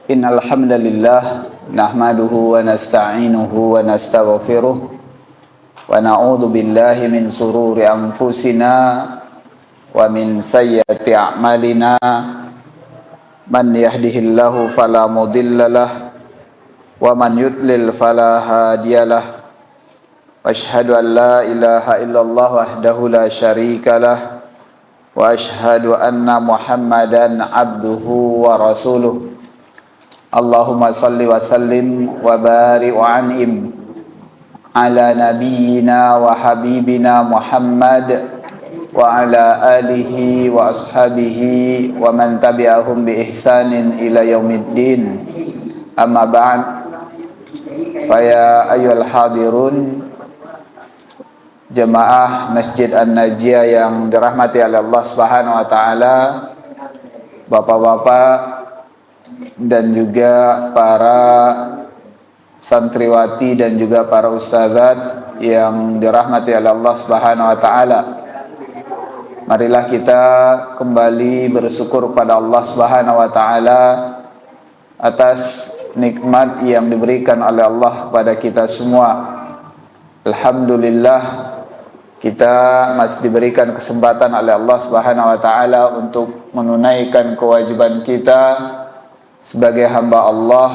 Innal hamdalillah nahmaduhu wa nasta'inuhu wa nastaghfiruh wa na'udzu billahi min sururi anfusina wa min sayyiati a'malina man yahdihillahu fala mudhillalah wa man yudlil fala hadiyalah wa asyhadu an la ilaha illallah wahdahu la syarikalah wa asyhadu anna Muhammadan abduhu wa rasuluh. Allahumma salli wa sallim wa barik wa an'im ala nabiyyina wa habibina Muhammad wa ala alihi wa ashabihi wa man tabi'ahum bi ihsanin ila yaumiddin. Amma ba'd. Fa ya ayyuhal hadirun jemaah Masjid An-Najiyah yang dirahmati oleh Allah Subhanahu wa taala, bapak-bapak dan juga para santriwati dan juga para ustazat yang dirahmati oleh Allah Subhanahu wa taala. Marilah kita kembali bersyukur pada Allah Subhanahu wa taala atas nikmat yang diberikan oleh Allah kepada kita semua. Alhamdulillah, kita masih diberikan kesempatan oleh Allah Subhanahu wa taala untuk menunaikan kewajiban kita sebagai hamba Allah,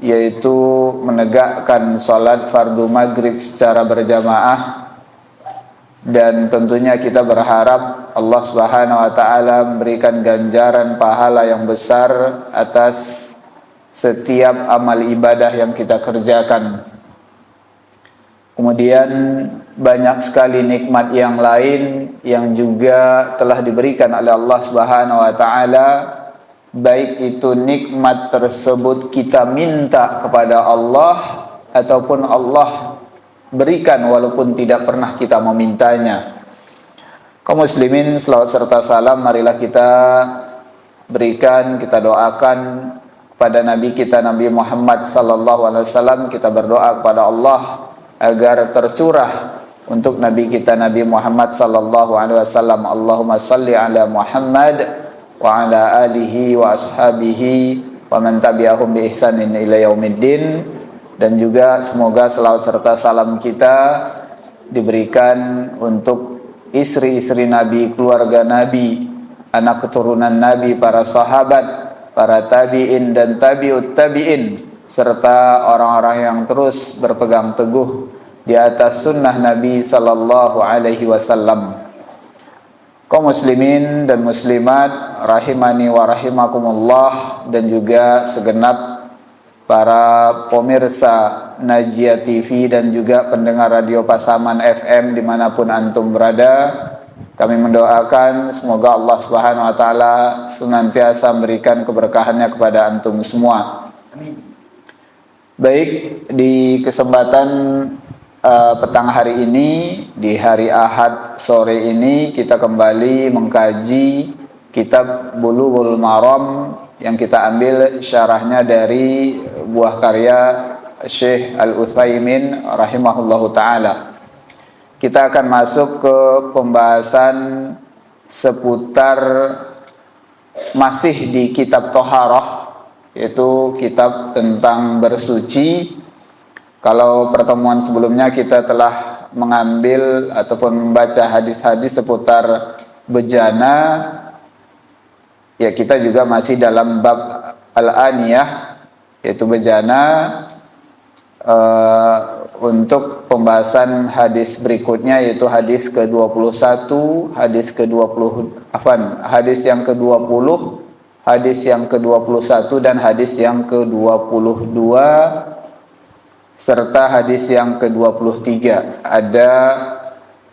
yaitu menegakkan salat fardu maghrib secara berjamaah. Dan tentunya kita berharap Allah Subhanahu wa taala memberikan ganjaran pahala yang besar atas setiap amal ibadah yang kita kerjakan. Kemudian banyak sekali nikmat yang lain yang juga telah diberikan oleh Allah Subhanahu wa taala, baik itu nikmat tersebut kita minta kepada Allah ataupun Allah berikan walaupun tidak pernah kita memintanya. Kaum muslimin, selawat serta salam marilah kita berikan, kita doakan kepada Nabi kita Nabi Muhammad sallallahu alaihi wasallam. Kita berdoa kepada Allah agar tercurah untuk Nabi kita Nabi Muhammad sallallahu alaihi wasallam. Allahumma salli ala Muhammad wa ala alihi wa ashabihi wa man tabi'ahum bi ihsanin ila yaumiddin. Dan juga semoga selawat serta salam kita diberikan untuk istri-istri Nabi, keluarga Nabi, anak keturunan Nabi, para sahabat, para tabi'in dan tabi'ut tabi'in, serta orang-orang yang terus berpegang teguh di atas sunnah Nabi sallallahu alaihi wasallam. Kaum muslimin dan muslimat rahimani wa rahimakumullah, dan juga segenap para pemirsa Najiyah TV dan juga pendengar radio Pasaman FM dimanapun antum berada, kami mendoakan semoga Allah Subhanahu wa taala senantiasa memberikan keberkahannya kepada antum semua. Baik, di kesempatan petang hari ini, di hari Ahad sore ini, kita kembali mengkaji kitab Bulughul Maram yang kita ambil syarahnya dari buah karya Syekh Al-Utsaimin rahimahullahu taala. Kita akan masuk ke pembahasan seputar masih di kitab Thaharah, yaitu kitab tentang bersuci. Kalau pertemuan sebelumnya kita telah mengambil ataupun membaca hadis-hadis seputar bejana, ya kita juga masih dalam bab al-aniyah, yaitu bejana. Untuk pembahasan hadis berikutnya yaitu hadis ke-21, hadis ke-20, hadis yang ke-20, hadis yang ke-21 dan hadis yang ke-22 serta hadis yang ke-23. Ada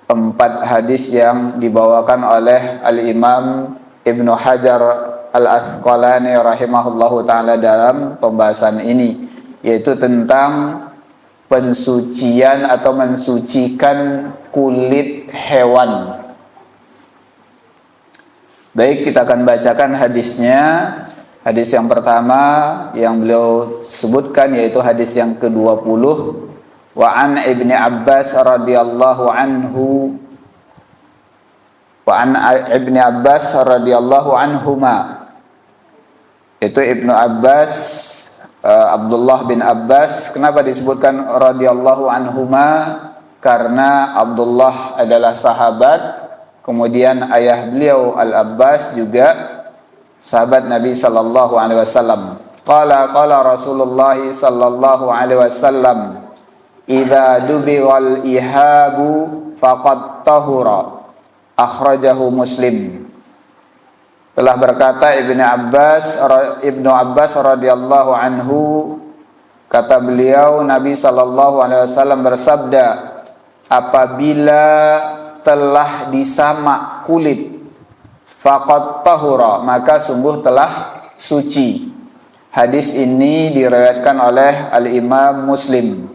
4 hadis yang dibawakan oleh Al-Imam Ibnu Hajar Al-Asqalani rahimahullahu ta'ala dalam pembahasan ini, yaitu tentang pensucian atau mensucikan kulit hewan. Baik, kita akan bacakan hadisnya. Hadis yang pertama yang beliau sebutkan yaitu hadis yang ke-20. Wa an Ibni Abbas radhiyallahu anhu wa an Ibni Abbas radhiyallahu anhuma Itu Ibnu Abbas, Abdullah bin Abbas. Kenapa disebutkan radhiyallahu anhuma? Karena Abdullah adalah sahabat, kemudian ayah beliau Al-Abbas juga sahabat Nabi sallallahu alaihi wasallam. Qala Rasulullah sallallahu alaihi wasallam, "Idza dubiwal ihabu faqad tahura." Akhrajahu Muslim. Telah berkata Ibnu Abbas radhiyallahu anhu, kata beliau, Nabi sallallahu alaihi wasallam bersabda, apabila telah disamak kulit, faqad tahura, maka sungguh telah suci. Hadis ini diriwayatkan oleh Al-Imam Muslim.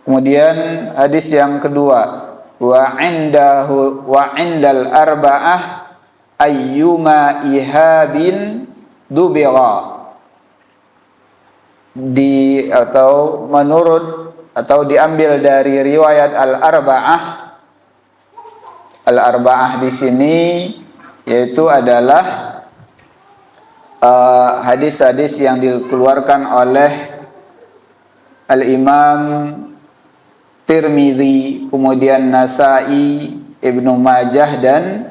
Kemudian hadis yang kedua, wa indal arba'ah ayyuma ihabin dubira, atau diambil dari riwayat Al-Arba'ah. Al-Arba'ah di sini yaitu adalah hadis-hadis yang dikeluarkan oleh Al-Imam Tirmidzi, kemudian Nasa'i, Ibnu Majah dan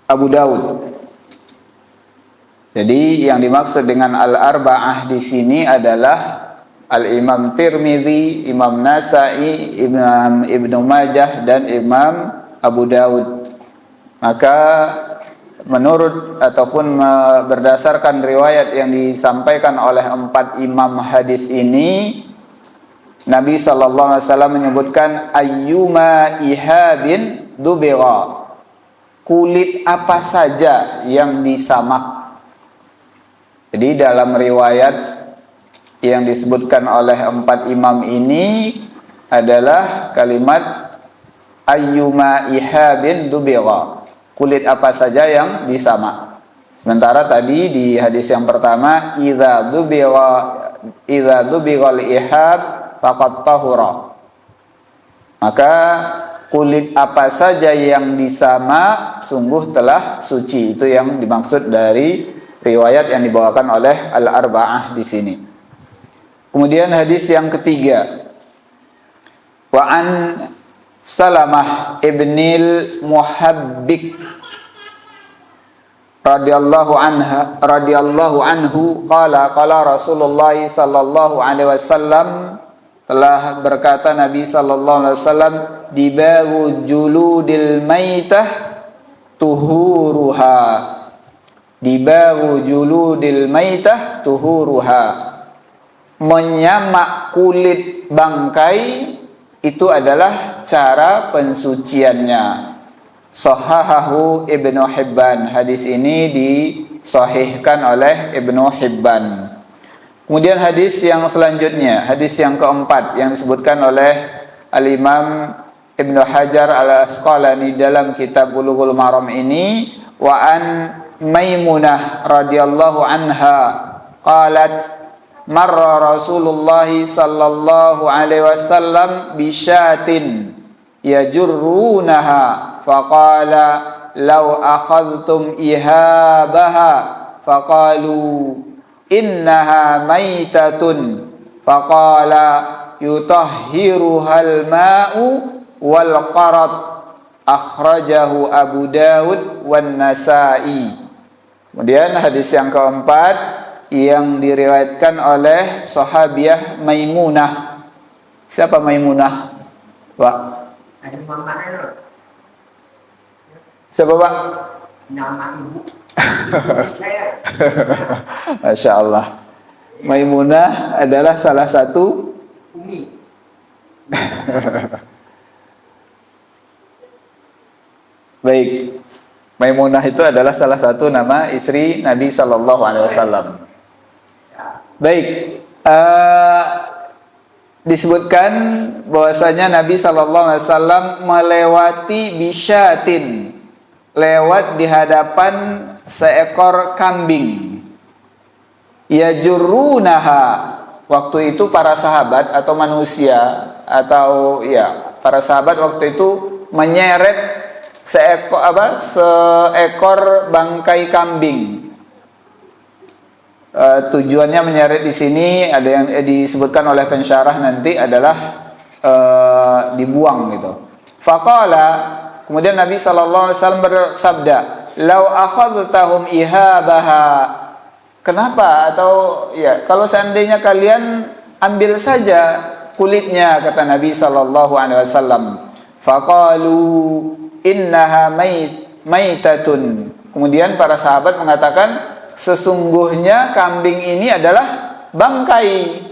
Abu Daud. Jadi yang dimaksud dengan Al-Arba'ah di sini adalah Al-Imam Tirmidzi, Imam Nasa'i, Ibnu Majah dan Imam Abu Daud. Maka menurut ataupun berdasarkan riwayat yang disampaikan oleh 4 imam hadis ini, Nabi sallallahu alaihi wasallam menyebutkan ayyuma ihabin dubira, kulit apa saja yang disamak. Jadi dalam riwayat yang disebutkan oleh 4 imam ini adalah kalimat ayyuma ihabin dubira, kulit apa saja yang disamak. Sementara tadi di hadis yang pertama, idza dubiral ihab faqad tahura, maka kulit apa saja yang disamak sungguh telah suci. Itu yang dimaksud dari riwayat yang dibawakan oleh Al-Arba'ah di sini. Kemudian hadis yang ketiga, wa an Salamah ibnil Muhabbik radhiyallahu anhu qala Rasulullah sallallahu alaihi wasallam, telah berkata Nabi sallallahu alaihi wasallam, dibawu juludil maitah tuhuruha, dibawu juludil maitah tuhuruha, menyamak kulit bangkai itu adalah cara pensuciannya. Sahahahu Ibnu Hibban. Hadis ini disahihkan oleh Ibnu Hibban. Kemudian hadis yang selanjutnya, hadis yang keempat yang disebutkan oleh Al-Imam Ibnu Hajar Al-Asqalani dalam kitab Bulughul Maram ini, wa an Maimunah radhiyallahu anha qalat marra Rasulullah sallallahu alaihi wasallam bisyatin yajurrunaha faqala law akhadhtum ihabaha faqalu innaha maitatun faqala yutahhiruhal ma'u wal qarat, akhrajahu Abu Daud wan Nasa'i. Kemudian hadis yang keempat yang diriwayatkan oleh sahabiah Maimunah. Siapa Maimunah, Pak? Siapa, Pak? Nama ibu. Masya Allah. Maimunah adalah salah satu Umi. Baik. Maimunah itu adalah salah satu nama istri Nabi sallallahu alaihi wasallam. Baik, disebutkan bahwasanya Nabi sallallahu alaihi wasallam melewati bisyatin, lewat di hadapan seekor kambing. Yajurrunaha, waktu itu para sahabat atau manusia atau ya para sahabat waktu itu menyeret seekor bangkai kambing. Tujuannya menyeret di sini ada yang disebutkan oleh pensyarah nanti adalah dibuang gitu. Faqala, kemudian Nabi sallallahu alaihi wasallam bersabda, "Lau akhadtahum ihabaha." Kenapa? Atau ya, kalau seandainya kalian ambil saja kulitnya, kata Nabi sallallahu alaihi wasallam. Faqalu innaha maitatun. Kemudian para sahabat mengatakan, sesungguhnya kambing ini adalah bangkai.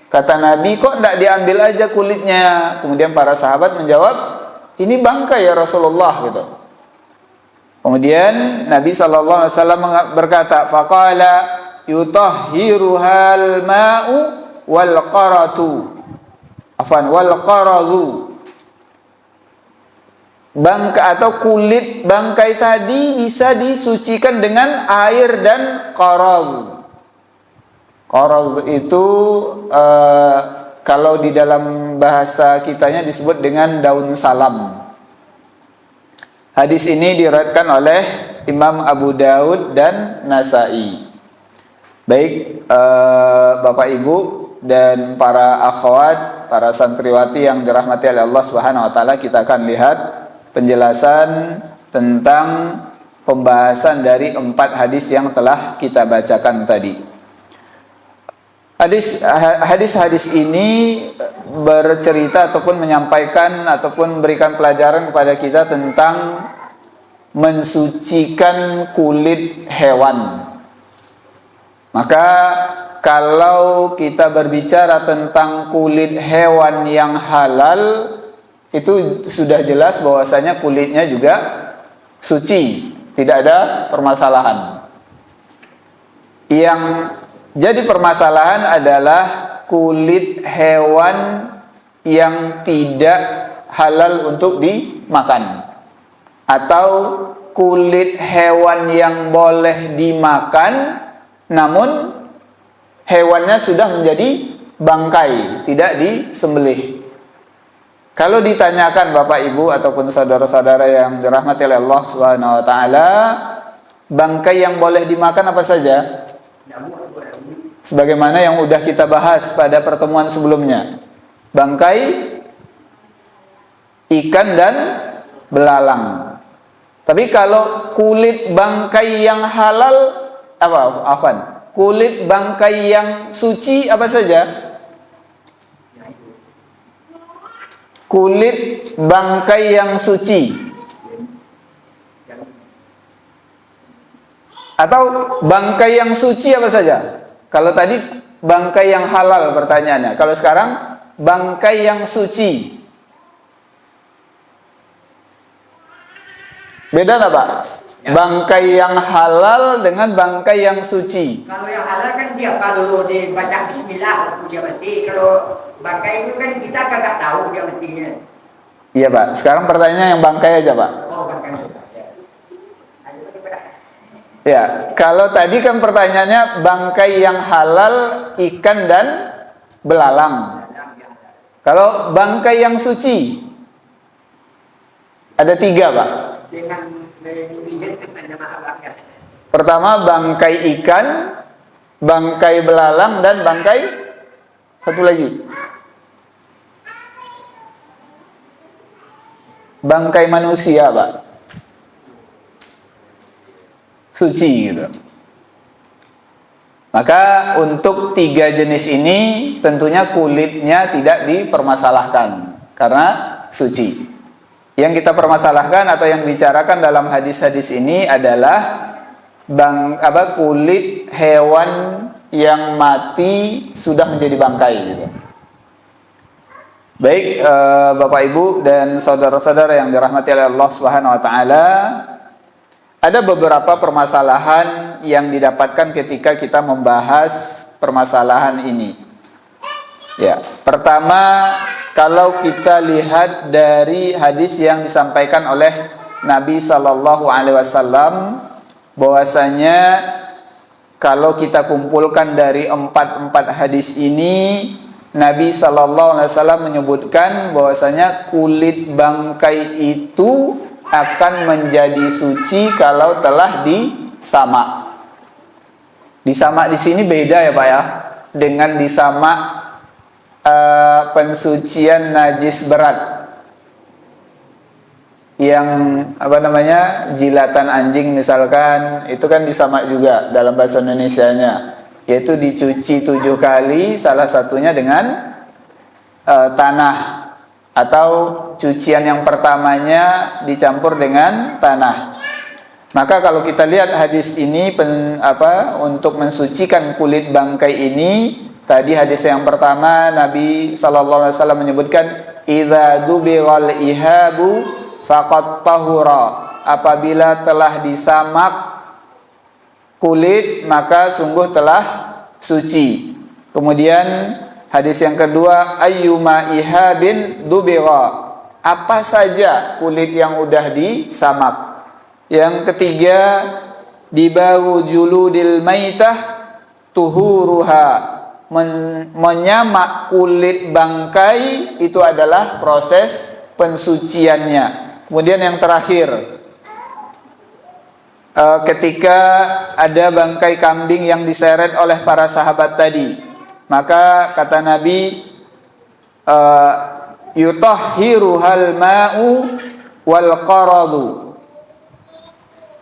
Kata Nabi, kok tidak diambil aja kulitnya? Kemudian para sahabat menjawab, ini bangkai ya Rasulullah gitu. Kemudian Nabi SAW berkata, faqala yutahhiruhal ma'u wal qaratu. Wal qaradu. Bangkai atau kulit bangkai tadi bisa disucikan dengan air dan qarad. Qarad itu kalau di dalam bahasa kitanya disebut dengan daun salam. Hadis ini diriwayatkan oleh Imam Abu Daud dan Nasa'i. Baik Bapak Ibu dan para akhwat, para santriwati yang dirahmati oleh Allah Subhanahu wa taala, kita akan lihat penjelasan tentang pembahasan dari 4 hadis yang telah kita bacakan tadi. Hadis-hadis ini bercerita ataupun menyampaikan ataupun memberikan pelajaran kepada kita tentang mensucikan kulit hewan. Maka kalau kita berbicara tentang kulit hewan yang halal, itu sudah jelas bahwasanya kulitnya juga suci, tidak ada permasalahan. Yang jadi permasalahan adalah kulit hewan yang tidak halal untuk dimakan, atau kulit hewan yang boleh dimakan namun hewannya sudah menjadi bangkai, tidak disembelih. Kalau ditanyakan Bapak Ibu ataupun saudara-saudara yang dirahmati oleh Allah Subhanahu wa taala, bangkai yang boleh dimakan apa saja? Sebagaimana yang sudah kita bahas pada pertemuan sebelumnya. Bangkai ikan dan belalang. Tapi kalau kulit bangkai yang halal kulit bangkai yang suci apa saja? Kulit bangkai yang suci atau bangkai yang suci apa saja? Kalau tadi bangkai yang halal pertanyaannya, kalau sekarang bangkai yang suci. Beda tak Pak? Ya. Bangkai yang halal dengan bangkai yang suci. Kalau yang halal kan dia kalau dibaca bismillah dia mati. Kalau bangkai itu kan kita kagak tahu dia matinya. Iya Pak, sekarang pertanyaannya yang bangkai aja Pak. Oh bangkai. Ya, kalau tadi kan pertanyaannya bangkai yang halal ikan dan belalang. Kalau bangkai yang suci ada 3 Pak. Pertama bangkai ikan, bangkai belalang, dan bangkai satu lagi. Bangkai manusia Pak. Suci gitu. Maka untuk 3 jenis ini tentunya kulitnya tidak dipermasalahkan karena suci. Yang kita permasalahkan atau yang bicarakan dalam hadis-hadis ini adalah kulit hewan yang mati sudah menjadi bangkai gitu. Baik Bapak Ibu dan saudara-saudara yang dirahmati oleh Allah Subhanahu wa taala, ada beberapa permasalahan yang didapatkan ketika kita membahas permasalahan ini. Ya, pertama, kalau kita lihat dari hadis yang disampaikan oleh Nabi Sallallahu Alaihi Wasallam, bahwasanya kalau kita kumpulkan dari 4 hadis ini, Nabi sallallahu alaihi wasallam menyebutkan bahwasanya kulit bangkai itu akan menjadi suci kalau telah disamak. Disamak di sini beda ya Pak ya, dengan disamak pensucian najis berat. Yang jilatan anjing misalkan, itu kan disamak juga dalam bahasa Indonesianya, yaitu dicuci 7 kali, salah satunya dengan tanah, atau cucian yang pertamanya dicampur dengan tanah. Maka kalau kita lihat hadis ini untuk mensucikan kulit bangkai ini, tadi hadis yang pertama Nabi sallallahu alaihi wasallam menyebutkan idza dubighal ihabu faqad tahura, apabila telah disamak kulit maka sungguh telah suci. Kemudian hadis yang kedua ayyuma ihabin dubigha, apa saja kulit yang udah disamak. Yang ketiga dibawu juludil maitah tuhuruha, menyamak kulit bangkai itu adalah proses pensuciannya. Kemudian yang terakhir, ketika ada bangkai kambing yang diseret oleh para sahabat tadi, maka kata Nabi yutahhiruhal ma'u wal qaradu,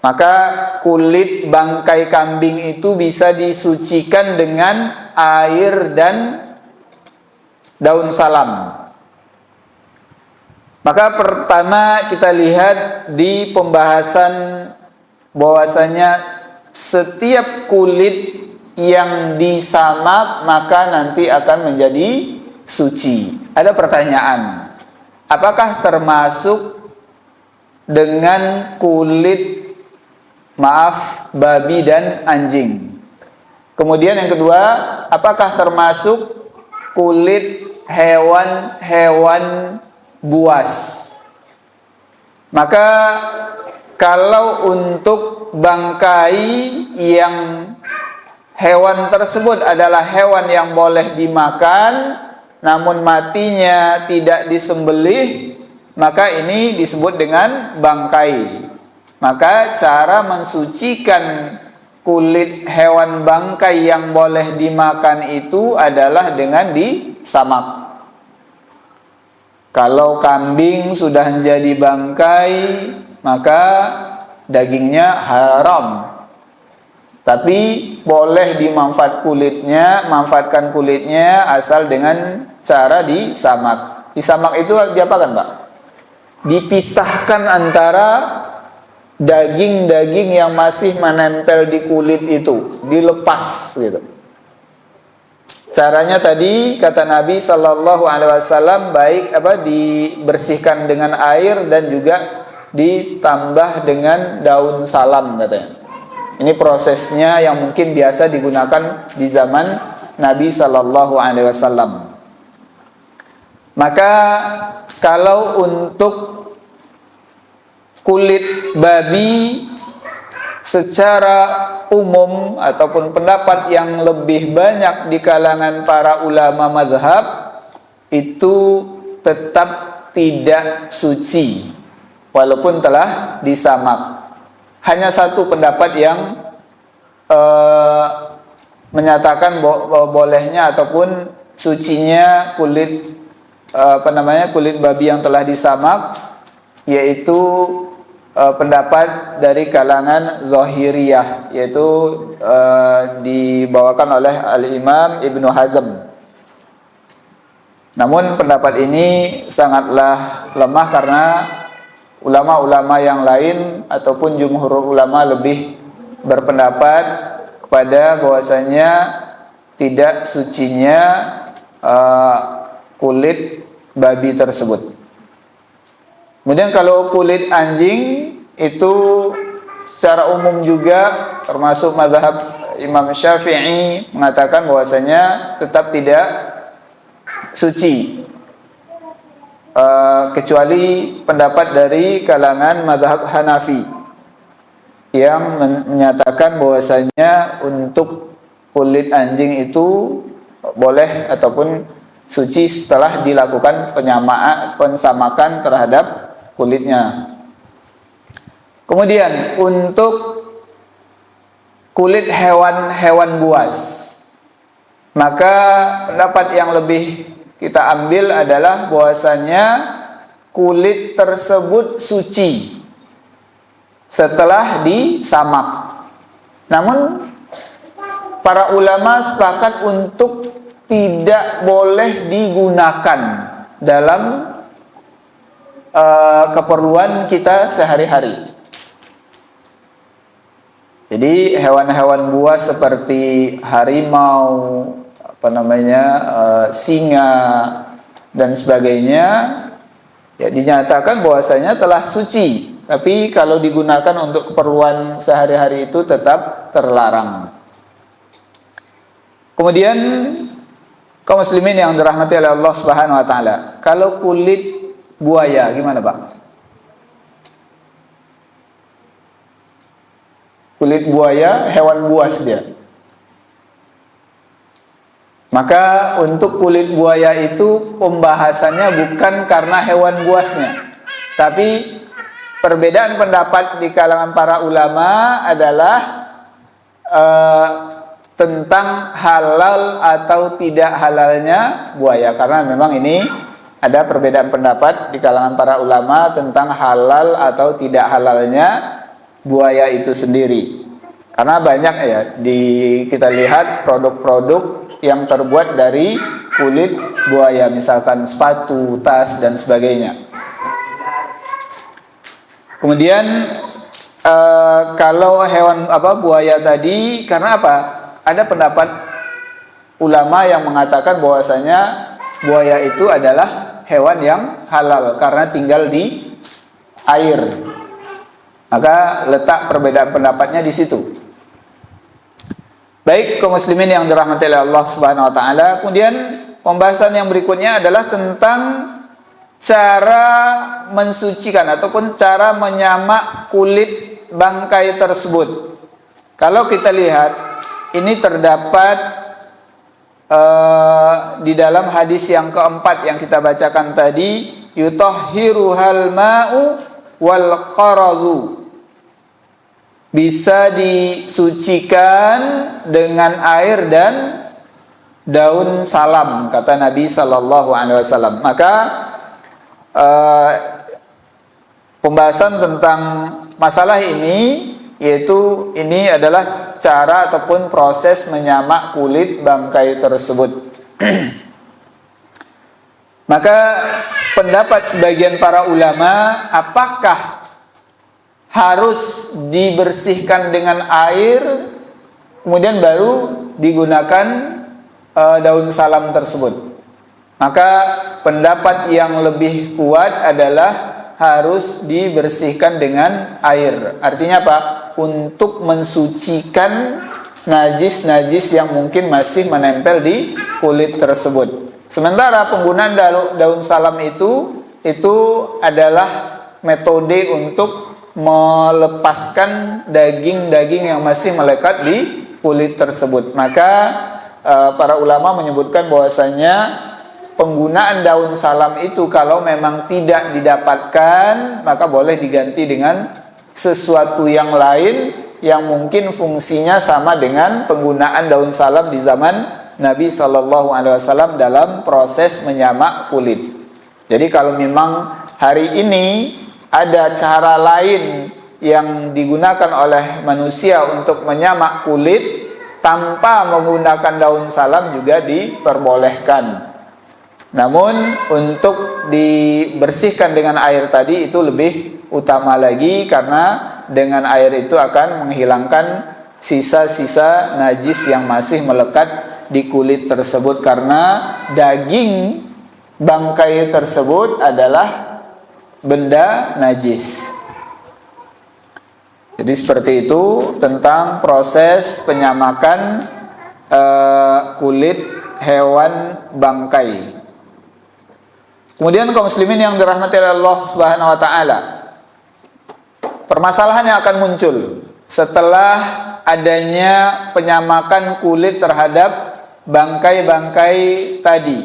maka kulit bangkai kambing itu bisa disucikan dengan air dan daun salam. Maka pertama kita lihat di pembahasan bahwasanya setiap kulit yang disamak maka nanti akan menjadi suci. Ada pertanyaan, apakah termasuk dengan kulit babi dan anjing? Kemudian yang kedua, apakah termasuk kulit hewan-hewan buas? Maka kalau untuk bangkai yang hewan tersebut adalah hewan yang boleh dimakan namun matinya tidak disembelih, maka ini disebut dengan bangkai. Maka cara mensucikan kulit hewan bangkai yang boleh dimakan itu adalah dengan disamak. Kalau kambing sudah menjadi bangkai, maka dagingnya haram. Tapi boleh manfaatkan kulitnya asal dengan cara disamak. Disamak itu diapakan, Pak? Dipisahkan antara daging-daging yang masih menempel di kulit itu, dilepas gitu. Caranya tadi kata Nabi sallallahu alaihi wasallam dibersihkan dengan air dan juga ditambah dengan daun salam katanya. Ini prosesnya yang mungkin biasa digunakan di zaman Nabi sallallahu alaihi wasallam. Maka kalau untuk kulit babi secara umum ataupun pendapat yang lebih banyak di kalangan para ulama mazhab itu tetap tidak suci walaupun telah disamak. Hanya satu pendapat yang menyatakan bolehnya ataupun sucinya kulit kulit babi yang telah disamak, yaitu pendapat dari kalangan Zahiriyah, yaitu dibawakan oleh Al-Imam Ibnu Hazm. Namun pendapat ini sangatlah lemah karena ulama-ulama yang lain ataupun jumhur ulama lebih berpendapat kepada bahwasanya tidak sucinya kulit babi tersebut. Kemudian kalau kulit anjing itu secara umum juga termasuk mazhab Imam Syafi'i mengatakan bahwasanya tetap tidak suci, kecuali pendapat dari kalangan mazhab Hanafi yang menyatakan bahwasanya untuk kulit anjing itu boleh ataupun suci setelah dilakukan pensamakan terhadap kulitnya. Kemudian untuk kulit hewan-hewan buas, maka pendapat yang lebih kita ambil adalah bahwasanya kulit tersebut suci setelah disamak. Namun para ulama sepakat untuk tidak boleh digunakan dalam keperluan kita sehari-hari. Jadi hewan-hewan buas seperti harimau, singa dan sebagainya, ya dinyatakan bahwasanya telah suci. Tapi kalau digunakan untuk keperluan sehari-hari itu tetap terlarang. Kemudian kaum muslimin yang dirahmati oleh Allah Subhanahu wa taala, kalau kulit buaya gimana, Pak? Kulit buaya hewan buas dia. Maka untuk kulit buaya itu pembahasannya bukan karena hewan buasnya, tapi perbedaan pendapat di kalangan para ulama adalah tentang halal atau tidak halalnya buaya. Karena memang ini ada perbedaan pendapat di kalangan para ulama tentang halal atau tidak halalnya buaya itu sendiri. Karena banyak ya kita lihat produk-produk yang terbuat dari kulit buaya, misalkan sepatu, tas dan sebagainya. Kemudian kalau hewan buaya tadi, karena apa? Ada pendapat ulama yang mengatakan bahwasanya buaya itu adalah hewan yang halal karena tinggal di air. Maka letak perbedaan pendapatnya di situ. Baik, kaum muslimin yang dirahmati oleh Allah Subhanahu wa taala. Kemudian pembahasan yang berikutnya adalah tentang cara mensucikan ataupun cara menyamak kulit bangkai tersebut. Kalau kita lihat, ini terdapat di dalam hadis yang keempat yang kita bacakan tadi, yutahhiruhal ma'u wal qarazu. Bisa disucikan dengan air dan daun salam, kata Nabi sallallahu alaihi wasallam. Maka pembahasan tentang masalah ini, yaitu ini adalah cara ataupun proses menyamak kulit bangkai tersebut. Maka pendapat sebagian para ulama, apakah harus dibersihkan dengan air kemudian baru digunakan daun salam tersebut? Maka pendapat yang lebih kuat adalah harus dibersihkan dengan air. Artinya apa? Untuk mensucikan najis-najis yang mungkin masih menempel di kulit tersebut. Sementara penggunaan daun salam itu adalah metode untuk melepaskan daging-daging yang masih melekat di kulit tersebut. Maka para ulama menyebutkan bahwasanya penggunaan daun salam itu kalau memang tidak didapatkan, maka boleh diganti dengan sesuatu yang lain yang mungkin fungsinya sama dengan penggunaan daun salam di zaman Nabi Shallallahu Alaihi Wasallam dalam proses menyamak kulit. Jadi kalau memang hari ini ada cara lain yang digunakan oleh manusia untuk menyamak kulit tanpa menggunakan daun salam juga diperbolehkan. Namun untuk dibersihkan dengan air tadi itu lebih utama lagi, karena dengan air itu akan menghilangkan sisa-sisa najis yang masih melekat di kulit tersebut, karena daging bangkai tersebut adalah benda najis. Jadi seperti itu tentang proses penyamakan kulit hewan bangkai. Kemudian kaum muslimin yang dirahmati oleh Allah Subhanahu wa taala, permasalahan yang akan muncul setelah adanya penyamakan kulit terhadap bangkai-bangkai tadi.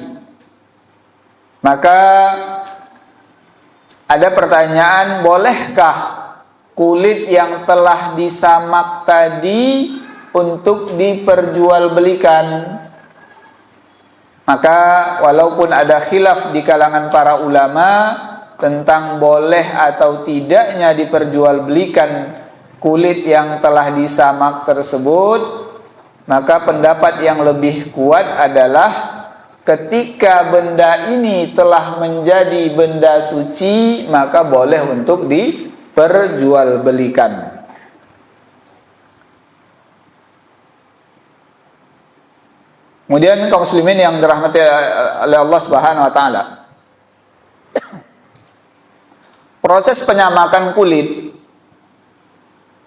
Maka ada pertanyaan, bolehkah kulit yang telah disamak tadi untuk diperjualbelikan? Maka walaupun ada khilaf di kalangan para ulama tentang boleh atau tidaknya diperjualbelikan kulit yang telah disamak tersebut, maka pendapat yang lebih kuat adalah ketika benda ini telah menjadi benda suci, maka boleh untuk diperjualbelikan. Kemudian kaum muslimin yang dirahmati oleh Allah Subhanahu wa taala. Proses penyamakan kulit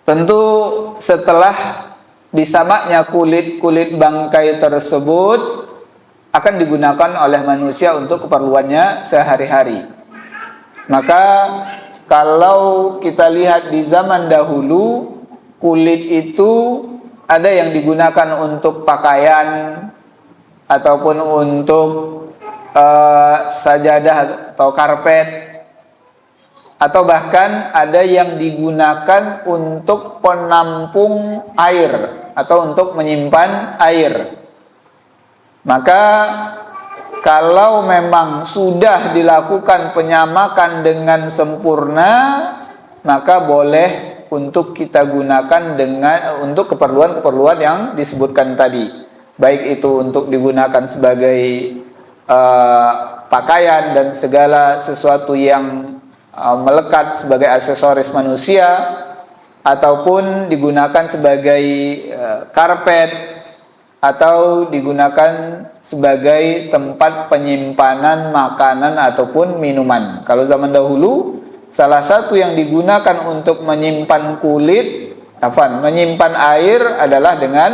tentu setelah disamaknya kulit bangkai tersebut akan digunakan oleh manusia untuk keperluannya sehari-hari. Maka kalau kita lihat di zaman dahulu, kulit itu ada yang digunakan untuk pakaian ataupun untuk sajadah atau karpet, atau bahkan ada yang digunakan untuk penampung air atau untuk menyimpan air. Maka kalau memang sudah dilakukan penyamakan dengan sempurna, maka boleh untuk kita gunakan untuk keperluan-keperluan yang disebutkan tadi. Baik itu untuk digunakan sebagai pakaian dan segala sesuatu yang melekat sebagai aksesoris manusia, ataupun digunakan sebagai karpet, atau digunakan sebagai tempat penyimpanan makanan ataupun minuman. Kalau zaman dahulu, salah satu yang digunakan untuk menyimpan menyimpan air adalah dengan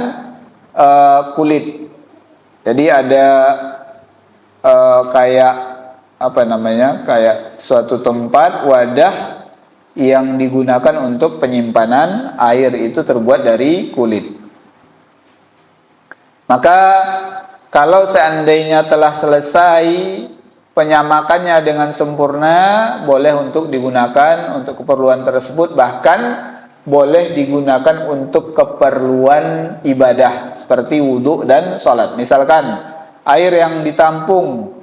kulit. Jadi ada kayak suatu tempat, wadah yang digunakan untuk penyimpanan air itu terbuat dari kulit. Maka kalau seandainya telah selesai penyamakannya dengan sempurna, boleh untuk digunakan untuk keperluan tersebut, bahkan boleh digunakan untuk keperluan ibadah seperti wudhu dan sholat. Misalkan air yang ditampung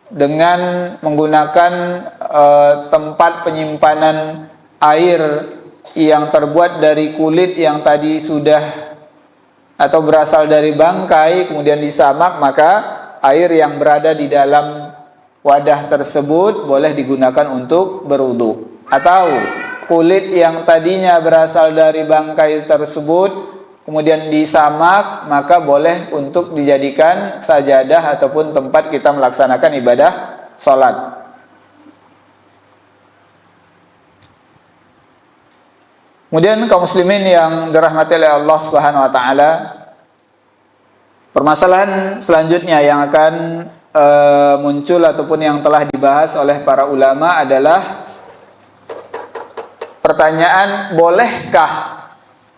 dengan menggunakan tempat penyimpanan air yang terbuat dari kulit yang tadi sudah atau berasal dari bangkai kemudian disamak, maka air yang berada di dalam wadah tersebut boleh digunakan untuk berwudu. Atau kulit yang tadinya berasal dari bangkai tersebut kemudian disamak, maka boleh untuk dijadikan sajadah ataupun tempat kita melaksanakan ibadah sholat. Kemudian kaum muslimin yang dirahmati oleh Allah Subhanahu wa taala, permasalahan selanjutnya yang akan muncul ataupun yang telah dibahas oleh para ulama adalah pertanyaan, bolehkah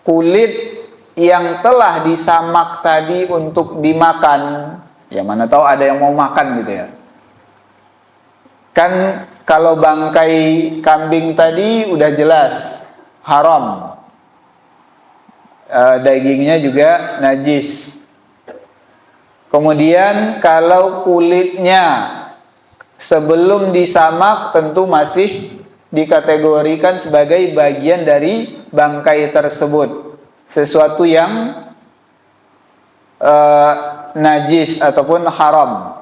kulit yang telah disamak tadi untuk dimakan? Ya, mana tahu ada yang mau makan gitu ya. Kan kalau bangkai kambing tadi udah jelas haram, dagingnya juga najis. Kemudian kalau kulitnya sebelum disamak tentu masih dikategorikan sebagai bagian dari bangkai tersebut, sesuatu yang najis ataupun haram.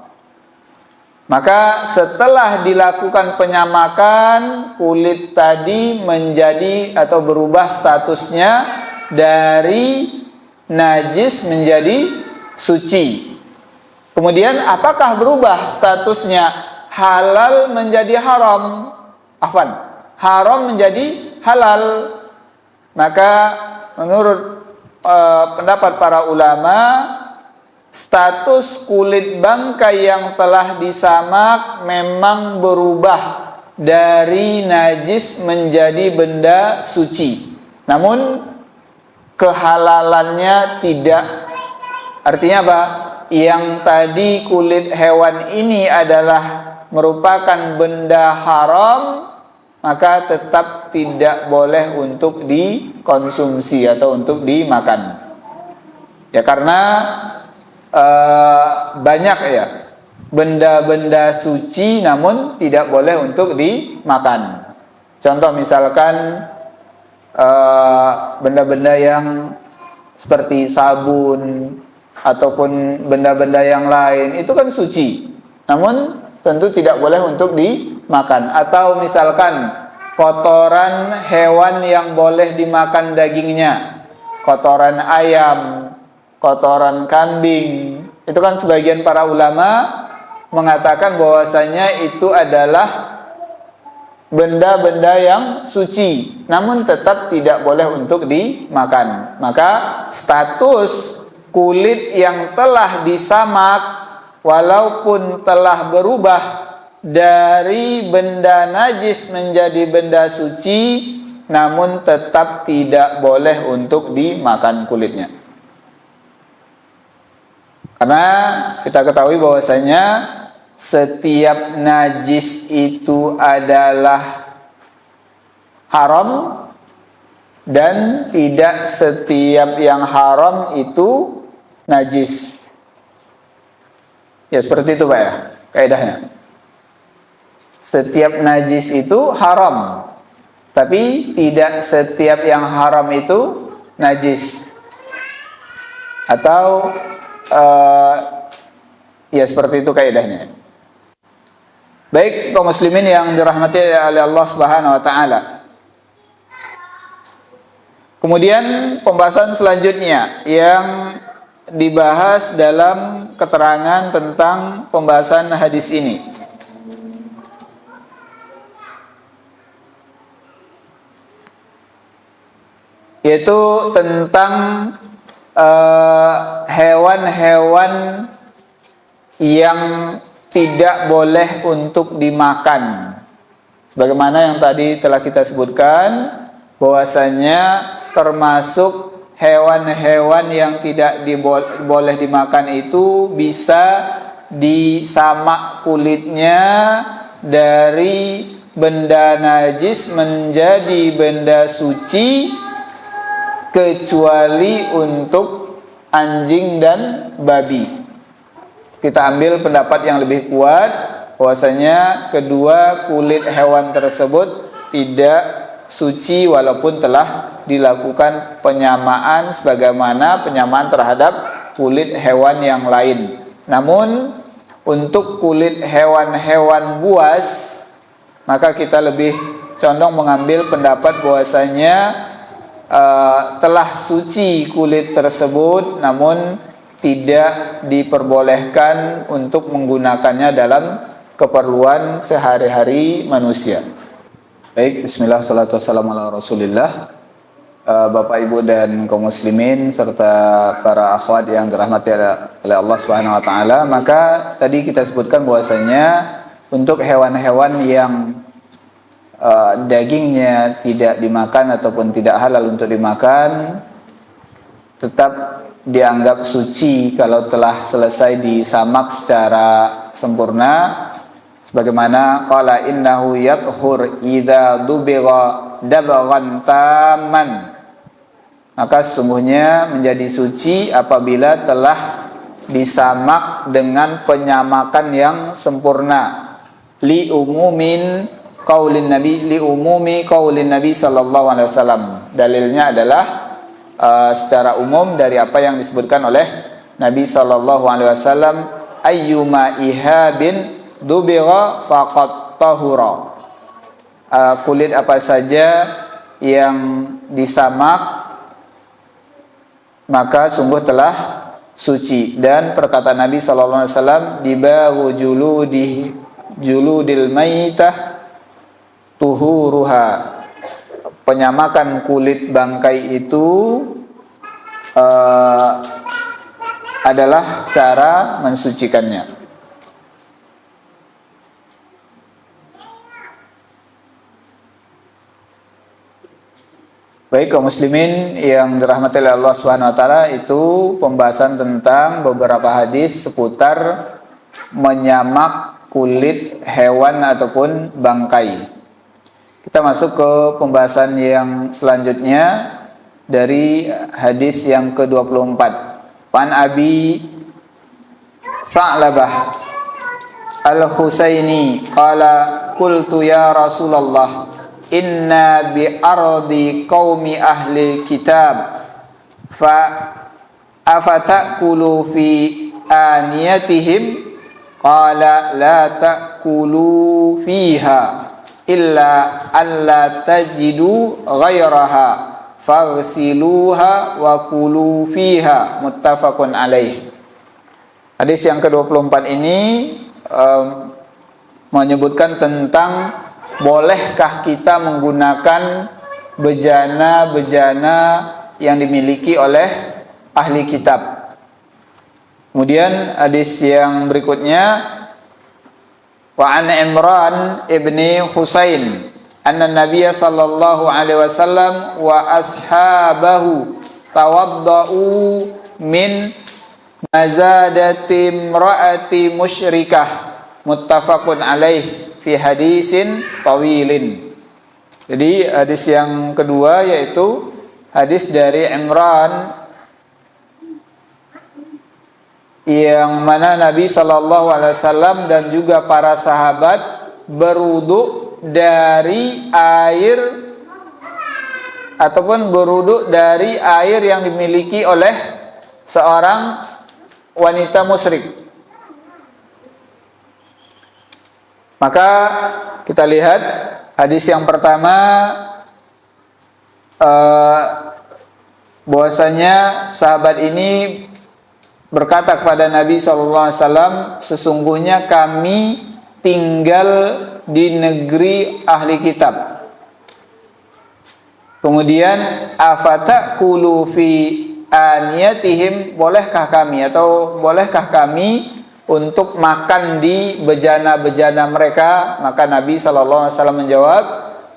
Maka setelah dilakukan penyamakan, kulit tadi menjadi atau berubah statusnya dari najis menjadi suci. Kemudian apakah berubah statusnya halal menjadi haram? Haram menjadi halal. Maka menurut pendapat para ulama, status kulit bangkai yang telah disamak memang berubah dari najis menjadi benda suci. Namun kehalalannya tidak. Artinya apa? Yang tadi kulit hewan ini adalah merupakan benda haram, maka tetap tidak boleh untuk dikonsumsi atau untuk dimakan. Ya, karena banyak ya benda-benda suci namun tidak boleh untuk dimakan. Contoh misalkan benda-benda yang seperti sabun ataupun benda-benda yang lain itu kan suci, namun tentu tidak boleh untuk dimakan. Atau misalkan kotoran hewan yang boleh dimakan dagingnya, kotoran ayam, kotoran kambing, itu kan sebagian para ulama mengatakan bahwasanya itu adalah benda-benda yang suci, namun tetap tidak boleh untuk dimakan. Maka status kulit yang telah disamak walaupun telah berubah dari benda najis menjadi benda suci, namun tetap tidak boleh untuk dimakan kulitnya. Karena kita ketahui bahwasanya setiap najis itu adalah haram dan tidak setiap yang haram itu najis. Ya seperti itu Pak ya, kaidahnya. Setiap najis itu haram, tapi tidak setiap yang haram itu najis. Atau ya seperti itu kaidahnya. Baik kaum muslimin yang dirahmati oleh Allah Subhanahu wa taala. Kemudian pembahasan selanjutnya yang dibahas dalam keterangan tentang pembahasan hadis ini, yaitu tentang hewan-hewan yang tidak boleh untuk dimakan. Sebagaimana yang tadi telah kita sebutkan, bahwasanya termasuk hewan-hewan yang tidak boleh dimakan itu bisa disamak kulitnya dari benda najis menjadi benda suci, kecuali untuk anjing dan babi. Kita ambil pendapat yang lebih kuat bahwasanya kedua kulit hewan tersebut tidak suci walaupun telah dilakukan penyamaan sebagaimana penyamaan terhadap kulit hewan yang lain. Namun untuk kulit hewan-hewan buas, maka kita lebih condong mengambil pendapat bahwasanya telah suci kulit tersebut, namun tidak diperbolehkan untuk menggunakannya dalam keperluan sehari-hari manusia. Baik, bismillah, salatu wassalamu ala rasulillah. Bapak ibu dan kaum muslimin serta para akhwat yang dirahmati oleh Allah Subhanahu wa taala, maka tadi kita sebutkan bahwasanya untuk hewan-hewan yang dagingnya tidak dimakan ataupun tidak halal untuk dimakan, tetap dianggap suci kalau telah selesai disamak secara sempurna. Sebagaimana qala innahu yathur idza dubigha dabghan tamman, maka sesungguhnya menjadi suci apabila telah disamak dengan penyamakan yang sempurna. Li umumi qaulin Nabi sallallahu alaihi wasallam. Dalilnya adalah secara umum dari apa yang disebutkan oleh Nabi sallallahu alaihi wasallam, ayyuma ihabin dubigha faqad tahura. Kulit apa saja yang disamak maka sungguh telah suci. Dan perkataan Nabi sallallahu alaihi wasallam, dibahu juludil maitah tuhuruha. Penyamakan kulit bangkai itu adalah cara mensucikannya. Baik kaum muslimin yang dirahmati oleh Allah Subhanahu wa taala, itu pembahasan tentang beberapa hadis seputar menyamak kulit hewan ataupun bangkai. Kita masuk ke pembahasan yang selanjutnya dari hadis yang ke-24. Pan Abi Sa'labah Al-Husaini qala qultu ya Rasulullah inna bi ardi qaumi ahli kitab fa afatakulu fi aniyatihim qala la ta'kulu fiha illa alla tajidu ghairaha faghsiluha wa kulu fiha muttafaqun alaih. Hadis yang ke-24 ini menyebutkan tentang bolehkah kita menggunakan bejana-bejana yang dimiliki oleh ahli kitab. Kemudian hadis yang berikutnya, wa an Imran ibni Husain anna Nabiya sallallahu alaihi wasallam wa ashabahu tawaddau min mazadati imraati musyrikah muttafaqun alaih fi hadisin tawilin. Jadi hadis yang kedua yaitu hadis dari Imran yang mana Nabi SAW dan juga para sahabat berwudu dari air ataupun berwudu dari air yang dimiliki oleh seorang wanita musyrik. Maka kita lihat hadis yang pertama, bahwasanya sahabat ini berkata kepada Nabi SAW, sesungguhnya kami tinggal di negeri ahli kitab. Kemudian afatakulu fi aniyatihim, bolehkah kami untuk makan di bejana-bejana mereka? Maka Nabi SAW menjawab,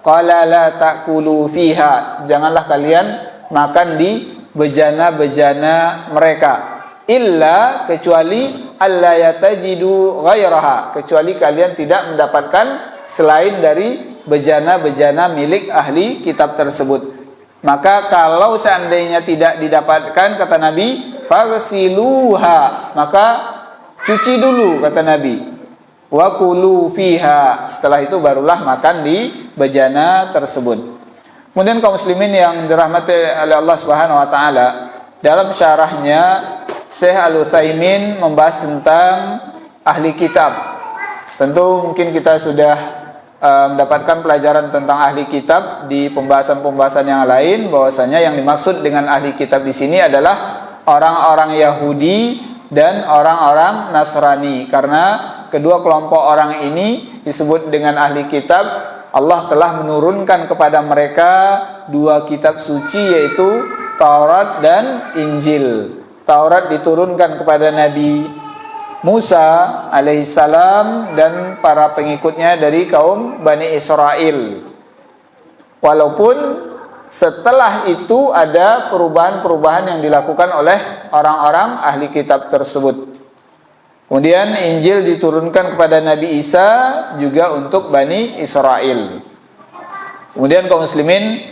qala la ta'kulu fiha, janganlah kalian makan di bejana-bejana mereka, illa, kecuali alla yatajidu ghairaha, kecuali kalian tidak mendapatkan selain dari bejana-bejana milik ahli kitab tersebut. Maka kalau seandainya tidak didapatkan, kata Nabi, faghsiluha, maka cuci dulu, kata Nabi, wa kulu fiha, setelah itu barulah makan di bejana tersebut. Kemudian kaum muslimin yang dirahmati oleh Allah Subhanahu wa taala, dalam syarahnya Syekh Al-Utsaimin membahas tentang ahli kitab. Tentu mungkin kita sudah mendapatkan pelajaran tentang ahli kitab di pembahasan-pembahasan yang lain, bahwasanya yang dimaksud dengan ahli kitab di sini adalah orang-orang Yahudi dan orang-orang Nasrani. Karena kedua kelompok orang ini disebut dengan ahli kitab. Allah telah menurunkan kepada mereka dua kitab suci, yaitu Taurat dan Injil. Taurat diturunkan kepada Nabi Musa alaihissalam dan para pengikutnya dari kaum Bani Israel. Walaupun setelah itu ada perubahan-perubahan yang dilakukan oleh orang-orang ahli kitab tersebut. Kemudian Injil diturunkan kepada Nabi Isa juga untuk Bani Israel. Kemudian kaum muslimin,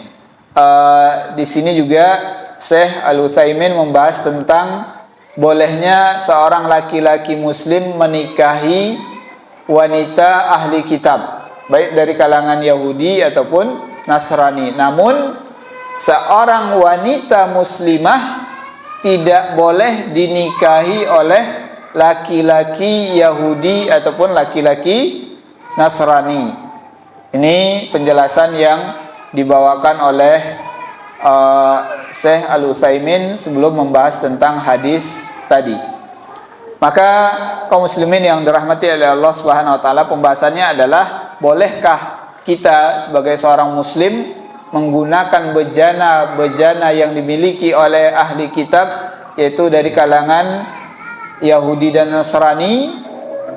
di sini juga Syekh Al-Utsaimin membahas tentang bolehnya seorang laki-laki muslim menikahi wanita ahli kitab, baik dari kalangan Yahudi ataupun Nasrani. Namun seorang wanita muslimah tidak boleh dinikahi oleh laki-laki Yahudi ataupun laki-laki Nasrani. Ini penjelasan yang dibawakan oleh Syekh Al-Utsaimin sebelum membahas tentang hadis tadi. Maka kaum muslimin yang dirahmati oleh Allah Subhanahu wa taala, pembahasannya adalah bolehkah kita sebagai seorang muslim menggunakan bejana-bejana yang dimiliki oleh ahli kitab, yaitu dari kalangan Yahudi dan Nasrani.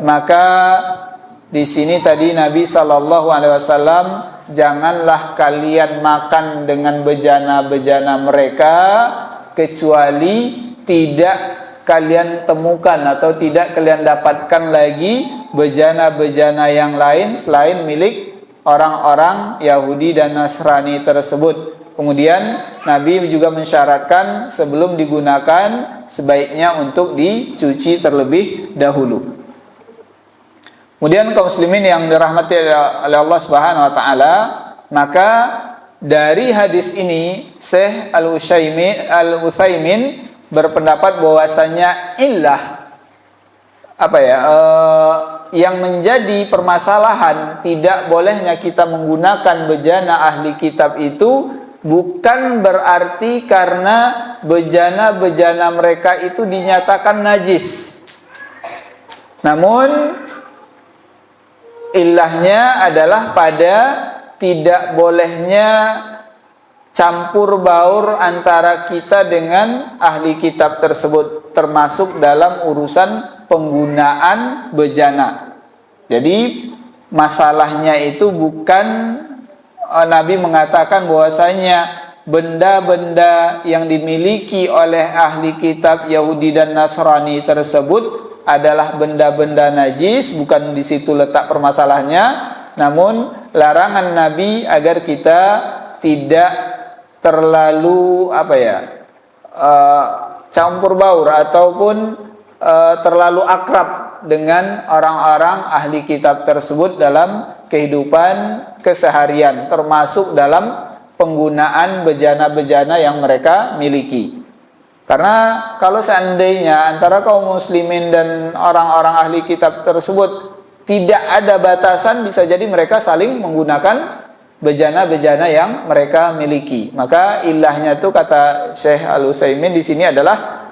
Maka di sini tadi Nabi sallallahu alaihi wasallam, janganlah kalian makan dengan bejana-bejana mereka kecuali tidak kalian temukan atau tidak kalian dapatkan lagi bejana-bejana yang lain selain milik orang-orang Yahudi dan Nasrani tersebut. Kemudian Nabi juga mensyaratkan sebelum digunakan sebaiknya untuk dicuci terlebih dahulu. Kemudian kaum muslimin yang dirahmati oleh Allah Subhanahu wa taala, maka dari hadis ini Syekh Al-Utsaimin berpendapat bahwasanya yang menjadi permasalahan tidak bolehnya kita menggunakan bejana ahli kitab itu bukan berarti karena bejana-bejana mereka itu dinyatakan najis. Namun ilahnya adalah pada tidak bolehnya campur baur antara kita dengan ahli kitab tersebut, termasuk dalam urusan penggunaan bejana. Jadi masalahnya itu bukan Nabi mengatakan bahwasanya benda-benda yang dimiliki oleh ahli kitab Yahudi dan Nasrani tersebut adalah benda-benda najis, bukan di situ letak permasalahannya. Namun larangan Nabi agar kita tidak terlalu campur baur ataupun terlalu akrab dengan orang-orang ahli kitab tersebut dalam kehidupan keseharian, termasuk dalam penggunaan bejana-bejana yang mereka miliki. Karena kalau seandainya antara kaum muslimin dan orang-orang ahli kitab tersebut tidak ada batasan, bisa jadi mereka saling menggunakan bejana-bejana yang mereka miliki. Maka ilahnya itu kata Syekh Al-Utsaimin di sini adalah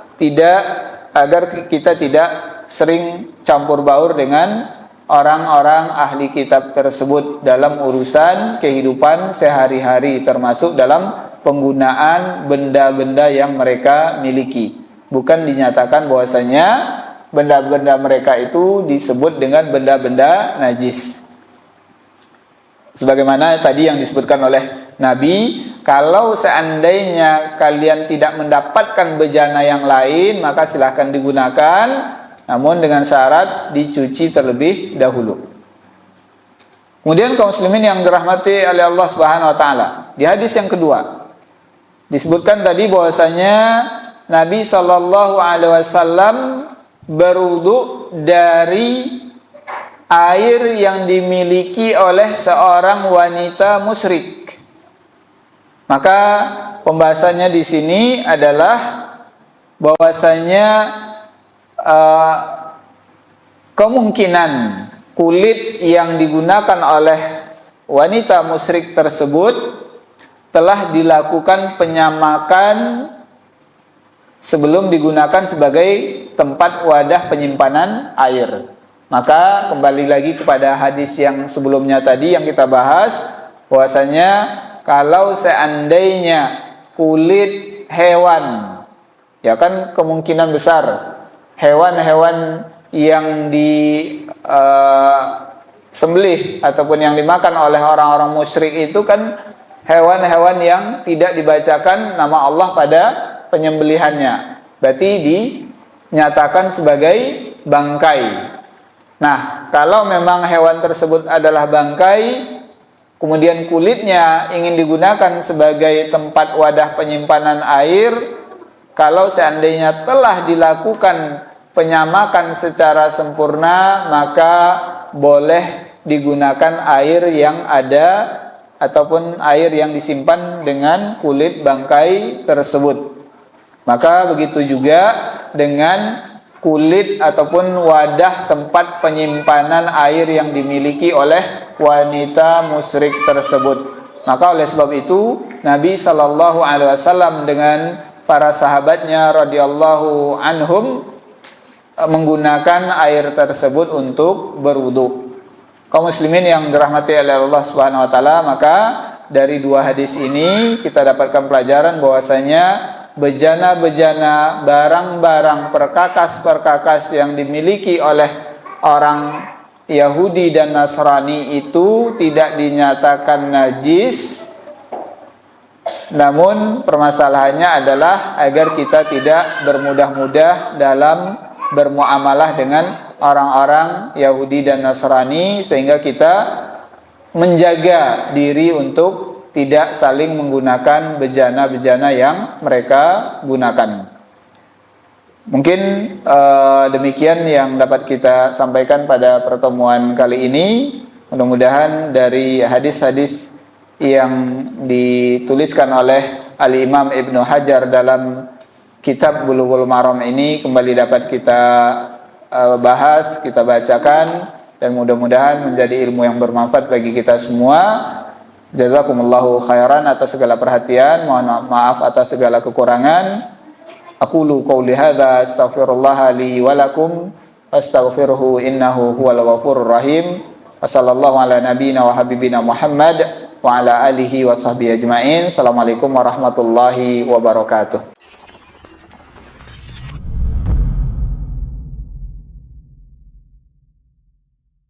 agar kita tidak sering campur baur dengan orang-orang ahli kitab tersebut dalam urusan kehidupan sehari-hari, termasuk dalam penggunaan benda-benda yang mereka miliki. Bukan dinyatakan bahwasanya benda-benda mereka itu disebut dengan benda-benda najis. Sebagaimana tadi yang disebutkan oleh Nabi, kalau seandainya kalian tidak mendapatkan bejana yang lain, maka silahkan digunakan, namun dengan syarat dicuci terlebih dahulu. Kemudian kaum muslimin yang dirahmati oleh Allah Subhanahu wa taala, di hadis yang kedua disebutkan tadi bahwasanya Nabi sallallahu alaihi wasallam berwudu dari air yang dimiliki oleh seorang wanita musyrik. Maka pembahasannya di sini adalah bahwasanya kemungkinan kulit yang digunakan oleh wanita musyrik tersebut telah dilakukan penyamakan sebelum digunakan sebagai tempat wadah penyimpanan air. Maka kembali lagi kepada hadis yang sebelumnya tadi yang kita bahas, bahwasanya kalau seandainya kulit hewan, ya kan kemungkinan besar hewan-hewan yang disembelih ataupun yang dimakan oleh orang-orang musyrik itu kan hewan-hewan yang tidak dibacakan nama Allah pada penyembelihannya, berarti dinyatakan sebagai bangkai. Nah, kalau memang hewan tersebut adalah bangkai, kemudian kulitnya ingin digunakan sebagai tempat wadah penyimpanan air, kalau seandainya telah dilakukan penyamakan secara sempurna, maka boleh digunakan air yang ada ataupun air yang disimpan dengan kulit bangkai tersebut. Maka begitu juga dengan kulit ataupun wadah tempat penyimpanan air yang dimiliki oleh wanita musyrik tersebut. Maka oleh sebab itu Nabi sallallahu alaihi wasallam dengan para sahabatnya radhiyallahu anhum menggunakan air tersebut untuk berwudu. Kaum muslimin yang dirahmati oleh Allah Subhanahu wa taala, maka dari dua hadis ini kita dapatkan pelajaran bahwasanya bejana-bejana, barang-barang perkakas-perkakas yang dimiliki oleh orang Yahudi dan Nasrani itu tidak dinyatakan najis. Namun permasalahannya adalah agar kita tidak bermudah-mudah dalam bermuamalah dengan orang-orang Yahudi dan Nasrani, sehingga kita menjaga diri untuk tidak saling menggunakan bejana-bejana yang mereka gunakan. Mungkin demikian yang dapat kita sampaikan pada pertemuan kali ini. Mudah-mudahan dari hadis-hadis yang dituliskan oleh Al-Imam Ibnu Hajar dalam kitab Bulughul Maram ini kembali dapat kita bahas, kita bacakan, dan mudah-mudahan menjadi ilmu yang bermanfaat bagi kita semua. Jazakumullahu khairan atas segala perhatian, mohon maaf atas segala kekurangan. Aqulu qouli hadza astaghfirullah li wa lakum astaghfiruhu innahu huwal ghafurur rahim. Wassallallahu ala nabiyyina wa habibina Muhammad wa ala alihi wa sahbihi ajmain. Assalamualaikum warahmatullahi wabarakatuh.